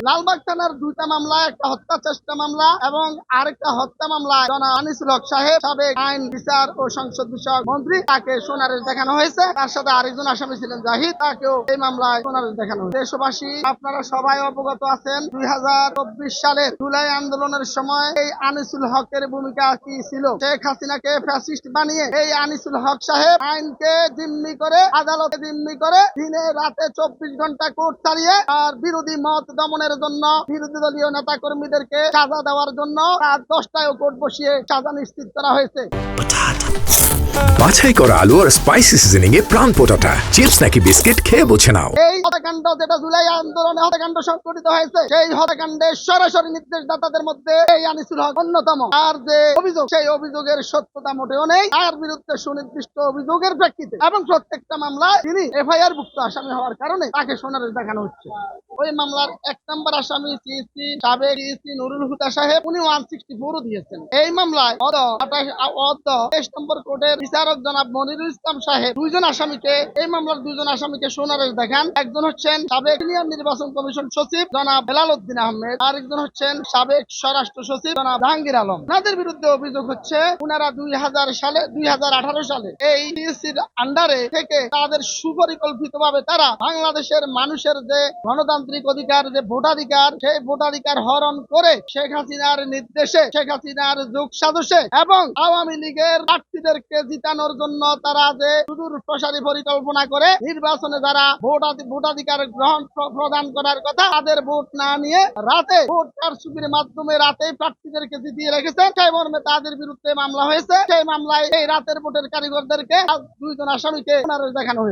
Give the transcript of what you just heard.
লালবাগ থানার দুইটা মামলা, একটা হত্যা চেষ্টা মামলা এবং আরেকটা হত্যা মামলায় জনাব আনিসুল হক সাহেব, সাবেক আইন বিচার ও সংসদ বিষয়ক মন্ত্রী, তাকে সোনারেশ দেখানো হয়েছে। তার সাথে আরেকজন আসামি ছিলেন জাহিদ, তাকেও এই মামলায় সোনারেশ দেখানো হয়েছে। দেশবাসী আপনারা সবাই অবগত আছেন 2024 সালের জুলাই আন্দোলনের সময় এই আনিসুল হকের ভূমিকা কি ছিল। শেখ হাসিনাকে ফ্যাসিস্ট বানিয়ে এই আনিসুল হক সাহেব আইনকে জিম্মি করে, আদালতে জিম্মি করে, দিনে রাতে 24 ঘন্টা কোর্ট চালিয়ে আর বিরোধী মত দমনের জন্য বিরোধী দলীয় নেতা কর্মীদেরকে সাজা দেওয়ার জন্য রাত 10টায় কোর্ট বসিয়ে সাজা নিশ্চিত করা হয়েছে। বাছাই করা আলু আর স্পাইসি সিজনিং এ প্রাণ পোটাটা চিপস নাকি বিস্কিট খেয়ে বোঝে নাও। এই হত্যাকাণ্ড যেটা জুলাই আন্দোলনে হত্যাকাণ্ড সংঘটিত হয়েছে, সেই হত্যাকাণ্ডের সরাসরি নির্দেশদাতাদের মধ্যে এই আনিসুল হক অন্যতম। আর যে অভিযোগ, সেই অভিযোগের সত্যতা মোটেও নেই। তার বিরুদ্ধে সুনির্দিষ্ট অভিযোগের প্রেক্ষিতে এবং প্রত্যেকটা মামলায় তিনি এফআইআর ভুক্ত আসামি হওয়ার কারণে তাকে সোনারেশ দেখানো হচ্ছে। ওই মামলার 1 নম্বর আসামি সিএসি সাবেক সিএসি নুরুল হুদা সাহেব, উনি 164 দিয়েছেন। এই মামলায় 23 নম্বর কোর্টের বিচারক জনাব মনিরুল ইসলাম সাহেব দুইজন আসামিকে, এই মামলার দুইজন আসামিকে সোনারেশ দেখান। একজন হচ্ছেন সাবেক সিনিয়র নির্বাচন কমিশন সচিব জনাব বেলাল উদ্দিন আহমেদ, আরেকজন হচ্ছেন সাবেক স্বরাষ্ট্র সচিব জনাব জাহাঙ্গীর আলম। তাদের বিরুদ্ধে অভিযোগ হচ্ছে উনারা 2018 সালে এই সিএসির আন্ডারে থেকে তাদের সুপরিকল্পিতভাবে তারা বাংলাদেশের মানুষের যে গণতান্ত্রিক অধিকার, যে ভোটাধিকার, সেই ভোটাধিকার হরণ করে শেখ হাসিনার নির্দেশে, শেখ হাসিনার যোগ সাজসে এবং আওয়ামী লীগের প্রার্থীদেরকে জিতানোর জন্য তারা যে সুদূর প্রসারী পরিকল্পনা করে নির্বাচনে যারা ভোটাধিকার গ্রহণ প্রদান করার কথা, তাদের ভোট না নিয়ে রাতে ভোট কারচুপির মাধ্যমে রাতে প্রার্থীদেরকে জিতিয়ে রেখেছে। সেই মর্মে তাদের বিরুদ্ধে মামলা হয়েছে। সেই মামলায় এই রাতের ভোটের কারিগরদেরকে দুইজন আসামিকে সোনারেশ দেখানো হয়েছে।